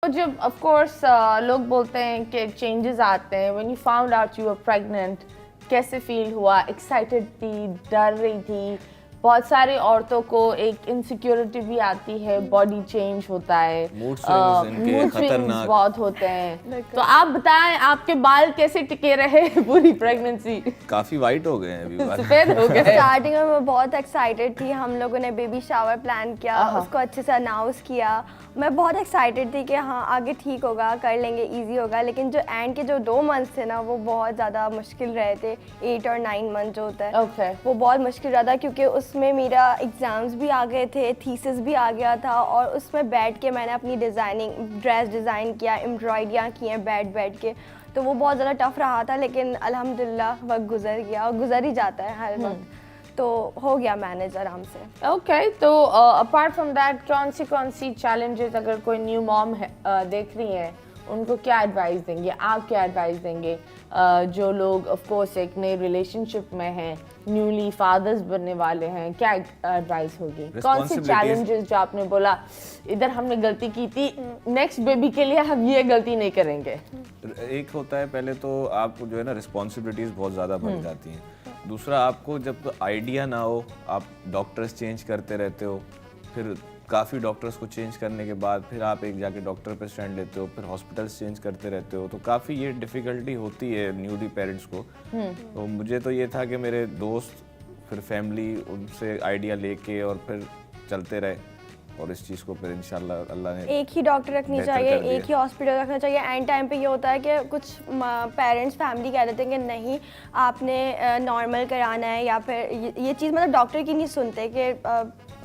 जब of course लोग बोलते हैं कि चेंजेस आते हैं, when you found out you were pregnant, कैसे फील हुआ? एक्साइटेड थी, डर रही थी? बहुत सारी औरतों को एक इनसिक्योरिटी भी आती है, बॉडी चेंज होता है, मूड स्विंग्स बहुत होते हैं। तो आप बताएं, आपके बाल कैसे टिके रहे पूरी प्रेगनेंसी? काफी वाइट हो गए हैं अभी बाल। सफेद हो गए। स्टार्टिंग में मैं बहुत एक्साइटेड थी, हम लोगों ने बेबी शावर प्लान किया, उसको अच्छे से अनाउंस किया। मैं बहुत एक्साइटेड थी कि हाँ आगे ठीक होगा, कर लेंगे, इजी होगा। लेकिन जो एंड के जो 2 मंथ्स थे ना, वो बहुत ज़्यादा मुश्किल रहे थे। 8 और 9 मंथ जो होता है वो बहुत मुश्किल रहा था, क्योंकि उसमें मेरा एग्ज़ाम्स भी आ गए थे, थीसिस भी आ गया था, और उसमें बैठ के मैंने अपनी ड्रेस डिज़ाइन किया, एम्ब्रॉयडरियाँ की हैं बैठ के। तो वो बहुत ज़्यादा टफ रहा था, लेकिन अल्हम्दुलिल्लाह वक्त गुजर गया, और गुजर ही जाता है हर वक्त। तो हो गया मैनेज आराम से। ओके, तो अपार्ट फ्रॉम दैट कौन सी चैलेंजेस, अगर कोई न्यू मॉम देख रही है, उनको क्या एडवाइस देंगे? आप क्या एडवाइस देंगे? जो लोग ऑफ कोर्स एक नए रिलेशनशिप में हैं, न्यूली फादर्स बनने वाले हैं, क्या एडवाइस होगी? कौन सी चैलेंजेस जो आपने बोला इधर हमने गलती की थी, नेक्स्ट बेबी के लिए हम ये गलती नहीं करेंगे? एक होता है, पहले तो आपको जो है ना रिस्पॉन्सिबिलिटीज बहुत ज़्यादा बढ़ जाती हैं। दूसरा, आपको जब आइडिया ना हो, आप डॉक्टर्स चेंज करते रहते हो, फिर काफ़ी डॉक्टर्स को चेंज करने के बाद फिर आप एक जाके डॉक्टर पे स्टैंड लेते हो, फिर हॉस्पिटल्स चेंज करते रहते हो, तो काफ़ी ये डिफ़िकल्टी होती है न्यूली पेरेंट्स को। तो मुझे तो ये था कि मेरे दोस्त फिर फैमिली उनसे आइडिया लेके और फिर चलते रहे, और इस चीज़ को फिर इंशाल्लाह अल्लाह ने एक ही डॉक्टर रखनी चाहिए, एक ही हॉस्पिटल रखना चाहिए। एंड टाइम पे ये होता है कि कुछ पेरेंट्स फैमिली कह देते हैं कि नहीं आपने नॉर्मल कराना है, या फिर ये चीज़ मतलब डॉक्टर की नहीं सुनते कि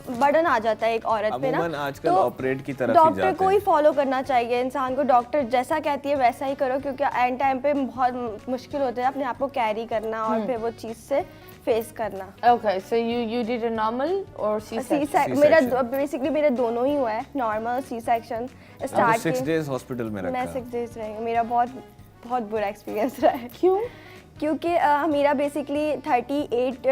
बर्डन आ जाता है एक औरत पे ना। आजकल ऑपरेट की तरफ डॉक्टर को ही फॉलो करना चाहिए इंसान को, डॉक्टर जैसा कहती है वैसा ही करो, क्योंकि एंड टाइम पे बहुत मुश्किल होता है अपने आप को कैरी करना और फिर वो चीज़ से फेस करना। Okay, so you did a normal or C-section? मेरा बेसिकली मेरे दोनों ही हुआ है, normal C-section start. 6 days hospital में रखा। मैं 6 डेज रही, मेरा बहुत बुरा एक्सपीरियंस रहा है। क्यों? क्योंकि मेरा बेसिकली 38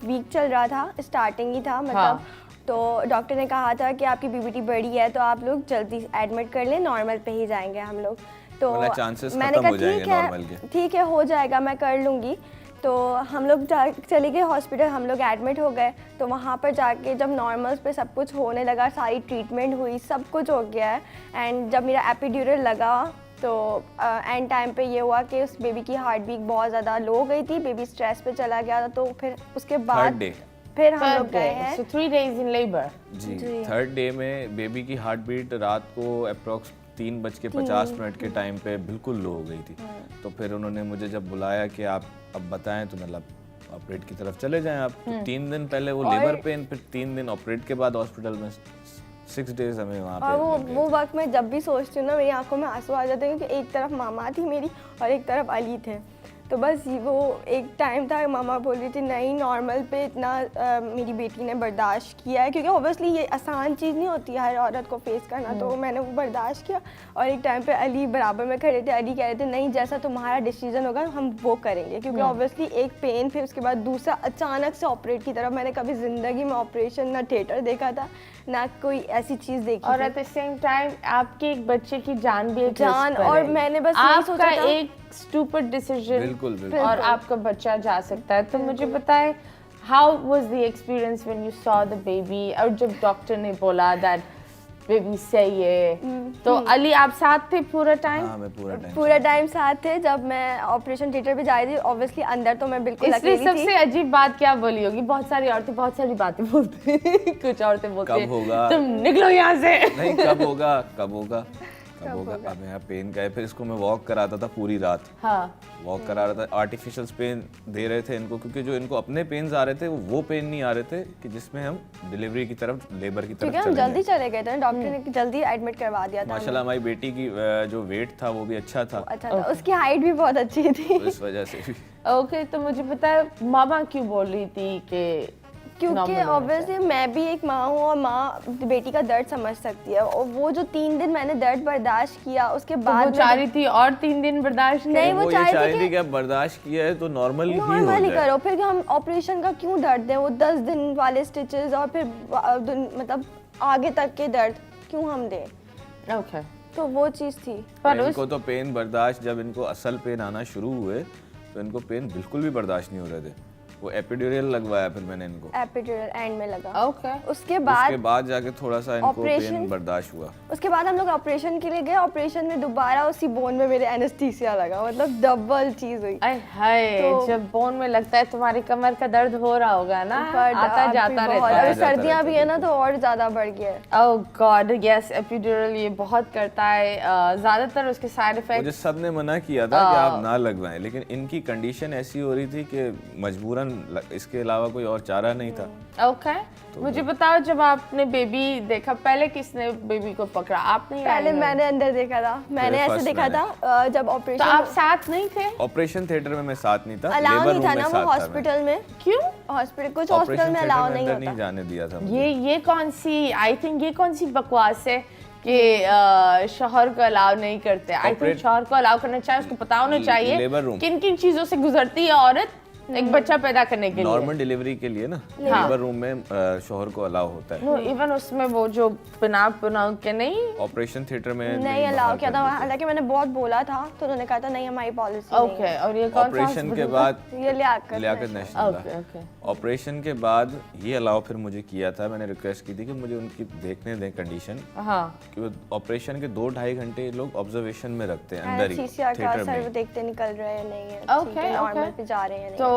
वीक चल रहा था, स्टार्टिंग ही था मतलब। हाँ। तो डॉक्टर ने कहा था कि आपकी बीबीटी बड़ी है, तो आप लोग जल्दी एडमिट कर लें, नॉर्मल पे ही जाएंगे हम लोग। तो मैंने कहा ठीक है हो जाएगा, मैं कर लूँगी। तो हम लोग चले गए हॉस्पिटल, हम लोग एडमिट हो गए। तो वहाँ पर जाके जब नॉर्मल्स पे सब कुछ होने लगा, सारी ट्रीटमेंट हुई, सब कुछ हो गया है। एंड जब मेरा एपिड्यूरल लगा तो एंड टाइम पे ये हुआ कि उस बेबी की हार्ट बीट बहुत ज़्यादा लो हो गई थी, बेबी स्ट्रेस पे चला गया था। तो फिर उसके बाद फिर हम लोग गए हैं। So 3 days in labor? जी, 3rd डे में बेबी की हार्ट बीट रात को अप्रॉक्स 3:50 के टाइम पे बिल्कुल लो हो गई थी। तो फिर उन्होंने मुझे जब बुलाया कि आप अब बताएं, तो मतलब ऑपरेट की तरफ चले जाएं आप। तो 3 दिन पहले वो लेबर पेन, फिर 3 दिन ऑपरेट के बाद हॉस्पिटल में, 6 डेज हमें वहाँ पे। और वो वक्त मैं जब भी सोचती हूँ ना, मेरी आंखों में आंसू आ जाते हैं, क्योंकि एक तरफ मामा थी मेरी और एक तरफ अली थे। तो बस वो एक टाइम था, मामा बोल रही थी नहीं नॉर्मल पे इतना मेरी बेटी ने बर्दाश्त किया है, क्योंकि ऑब्वियसली ये आसान चीज़ नहीं होती है हर औरत को फेस करना। तो मैंने वो बर्दाश्त किया। और एक टाइम पे अली बराबर में खड़े थे, अली कह रहे थे नहीं जैसा तुम्हारा डिसीजन होगा हम वो करेंगे, क्योंकि ऑब्वियसली एक पेन, फिर उसके बाद दूसरा अचानक से ऑपरेट की तरफ। मैंने कभी ज़िंदगी में ऑपरेशन ना थिएटर देखा था, ना कोई ऐसी चीज़ देखी। और एट द सेम टाइम आपके एक बच्चे की जान भी और मैंने बस यही सोचा था, एक स्टूपिड डिसीजन, बिल्कुल। और आपका बच्चा जा सकता है। तो मुझे बताएं, how was the experience when you saw the baby? और जब डॉक्टर ने बोला दैट बेबी सही है, तो अली आप साथ थे पूरा टाइम? हाँ, मैं पूरा टाइम साथ थे। जब मैं ऑपरेशन थिएटर पे जा रही थी, ऑब्वियसली अंदर तो मैं बिल्कुल अकेली थी। सबसे अजीब बात क्या बोली होगी? बहुत सारी औरतें बहुत सारी बातें बोलती हैं। कुछ औरतें बोलती हैं कब होगा, तुम निकलो यहाँ से। नहीं कब होगा। अब यहाँ पेन का है। फिर इसको मैं वॉक कराता था पूरी रात। हाँ, वॉक करा रहा था, आर्टिफिशियल पेन दे रहे थे इनको, क्योंकि जो इनको अपने पेन्स आ रहे थे वो पेन नहीं आ रहे थे कि जिसमें हम डिलीवरी की तरफ, लेबर की तरफ हम जल्दी चले गए थे। डॉक्टर ने जल्दी एडमिट करवा दिया था। माशाल्लाह हमारी बेटी की जो वेट था वो भी अच्छा था। उसकी हाइट भी बहुत अच्छी थी, तो इस वजह से भी। ओके, तो मुझे बताया मामा क्यों बोल रही थी कि? क्योंकि ऑब्वियसली मैं भी एक माँ हूँ, और माँ बेटी का दर्द समझ सकती है। और वो जो 3 दिन मैंने दर्द बर्दाश्त किया, उसके बाद वो चाह रही थी और 3 दिन बर्दाश्त नहीं, वो चाह रही थी कि बर्दाश्त किया है तो नॉर्मल ही करो, फिर हम ऑपरेशन का क्यों दर्द दें? वो 10 दिन वाले स्टिचेस और फिर मतलब आगे तक के दर्द क्यों हम दें? ओके, तो वो चीज़ थी। पर इनको तो पेन बर्दाश्त, जब इनको असल पेन आना शुरू हुए तो इनको पेन बिल्कुल भी बर्दाश्त नहीं हो रहे थे। वो एपिड्यूरल लगवाया फिर मैंने इनको, एपिड्यूरल एंड में लगा। ओके उसके उसके बाद जाके थोड़ा सा इनको पेन ऑपरेशन- बर्दाश्त हुआ। उसके बाद हम लोग ऑपरेशन के लिए गए। ऑपरेशन में दोबारा उसी बोन में मेरे एनेस्थीसिया लगा, मतलब डबल चीज़ हुई। अय हाय, जब बोन में लगता है तुम्हारी कमर का दर्द हो रहा होगा ना, But आता अभी जाता बहुत- रहता अभी है। जाता सर्दियाँ रहता भी है, है ना तो और ज़्यादा बढ़ गया है। ओह गॉड, यस, एपिड्यूरल ये बहुत करता है। ज्यादातर उसके साइड मुझे इफेक्ट सबने मना किया था कि आप ना लगवाएं, लेकिन इनकी कंडीशन ऐसी हो रही थी कि मजबूरन इसके अलावा कोई और चारा नहीं था। ओके। मुझे बताओ, जब आपने बेबी देखा, पहले किसने बेबी को पकड़ा, आपने या पहले इन्होंने? मैंने अंदर देखा था, मैंने ऐसे first देखा मैंने। था जब तो ऑपरेशन आप साथ नहीं थे? ऑपरेशन थिएटर में मैं साथ नहीं था, अलाउ लेबर नहीं रूम था में ना वो साथ था मैं। हॉस्पिटल में। क्यों? हॉस्पिटल कुछ हॉस्पिटल ऑपरेशन में थिएटर अलाउ में नहीं अंदर नहीं होता। जाने दिया था मुझे। ये कौन सी, आई थिंक ये कौन सी बकवास है कि शौहर को अलाउ नहीं करते। आई थिंक Corporate- शौहर को अलाउ करना चाहिए, उसको पता होना चाहिए लेबर रूम। किन किन चीजों से गुजरती है औरत एक बच्चा पैदा करने के लिए। नॉर्मल डिलीवरी के लिए ना लेबर रूम में शोहर को अलाउ होता है। नो, इवन उसमें वो जो पिनाप के नहीं। ऑपरेशन थिएटर में नहीं अलाउ किया था, हालांकि मैंने बहुत बोला था तो उन्होंने कहा था नहीं हमारी पॉलिसी नहीं ओके, और ये कौन सा ऑपरेशन के hospital बाद है। ये Liaquat Liaquat National. National okay okay operation के बाद ये अलाउ फिर मुझे किया था। मैंने रिक्वेस्ट की थी कि मुझे उनकी देखने दें कंडीशन, हाँ कि वो ऑपरेशन के 2-2.5 घंटे ये लोग ऑब्जर्वेशन में रखते हैं अंदर ही एनेस्थीसिया का थिएटर असर वो में। देखते निकल रहे हैं नहीं है, ओके, ठीक है, नॉर्मल ओके। पे जा रहे हैं या नहीं। तो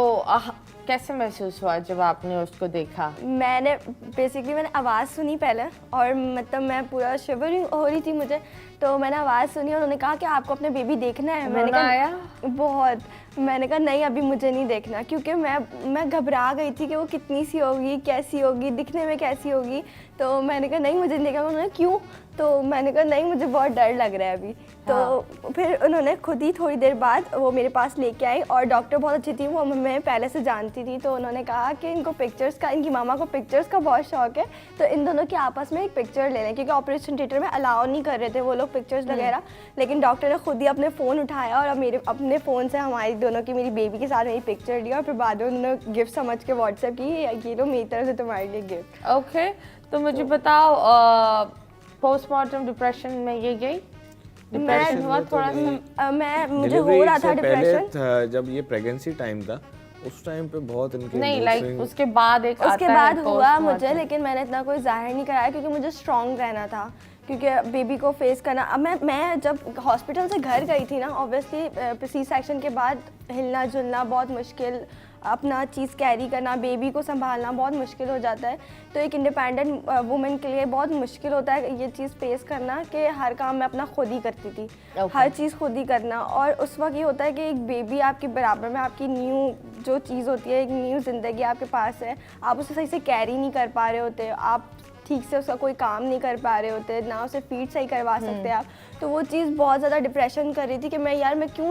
कैसे महसूस हुआ जब आपने उसको देखा? मैंने मैंने आवाज़ सुनी पहले, और मतलब मैं पूरा शिवरिंग हो रही थी मुझे, तो मैंने आवाज़ सुनी और उन्होंने कहा कि आपको अपने बेबी देखना है। मैंने रोना कहा आया? बहुत। मैंने कहा नहीं अभी मुझे नहीं देखना, क्योंकि मैं घबरा गई थी कि वो कितनी सी होगी, कैसी होगी, दिखने में कैसी होगी। तो मैंने कहा नहीं मुझे नहीं देखना। उन्होंने क्यों? तो मैंने कहा नहीं मुझे बहुत डर लग रहा है अभी। तो फिर उन्होंने खुद ही थोड़ी देर बाद वो मेरे पास लेके आई, और डॉक्टर बहुत अच्छी थी, वो मैं पहले से जानती थी। तो उन्होंने कहा कि इनको पिक्चर्स का, इनकी मामा को पिक्चर्स का बहुत शौक है, तो इन दोनों की आपस में एक पिक्चर ले लें, क्योंकि ऑपरेशन थिएटर में अलाउ नहीं कर रहे थे वो लोग पिक्चर्स वगैरह। लेकिन डॉक्टर ने खुद ही अपने फ़ोन उठाया और मेरे अपने फ़ोन से हमारी दोनों की, मेरी बेबी के साथ मेरी पिक्चर लिया, और फिर बाद में उन्होंने गिफ्ट समझ के व्हाट्सएप की, ये लो मेरी तरफ से तुम्हारे लिए गिफ्ट। ओके, तो मुझे बताओ, पोस्टमार्टम डिप्रेशन में ये गई? डिप्रेशन हुआ थोड़ा सा? मुझे हो रहा था डिप्रेशन। जब ये प्रेगनेंसी टाइम था उस टाइम पे बहुत इनके नहीं, mood लाइक swing- उसके बाद एक उसके आता बाद है हुआ postmortem। मुझे, लेकिन मैंने इतना कोई जाहिर नहीं कराया क्योंकि मुझे स्ट्रॉन्ग रहना था, क्योंकि बेबी को फेस करना। अब मैं जब हॉस्पिटल से घर गई थी ना, ऑब्वियसली सी सेक्शन के बाद हिलना जुलना बहुत मुश्किल, अपना चीज़ कैरी करना, बेबी को संभालना बहुत मुश्किल हो जाता है। तो एक इंडिपेंडेंट वुमेन के लिए बहुत मुश्किल होता है ये चीज़ फेस करना कि हर काम मैं अपना खुद ही करती थी, हर चीज़ खुद ही करना। और उस वक्त ये होता है कि एक बेबी आपके बराबर में, आपकी न्यू जो चीज़ होती है, एक न्यू ज़िंदगी आपके पास है, आप उसे सही से कैरी नहीं कर पा रहे होते, आप ठीक से उसका कोई काम नहीं कर पा रहे होते, ना उसे फीड सही करवा सकते आप। तो वो चीज़ बहुत ज़्यादा डिप्रेशन कर रही थी कि मैं क्यों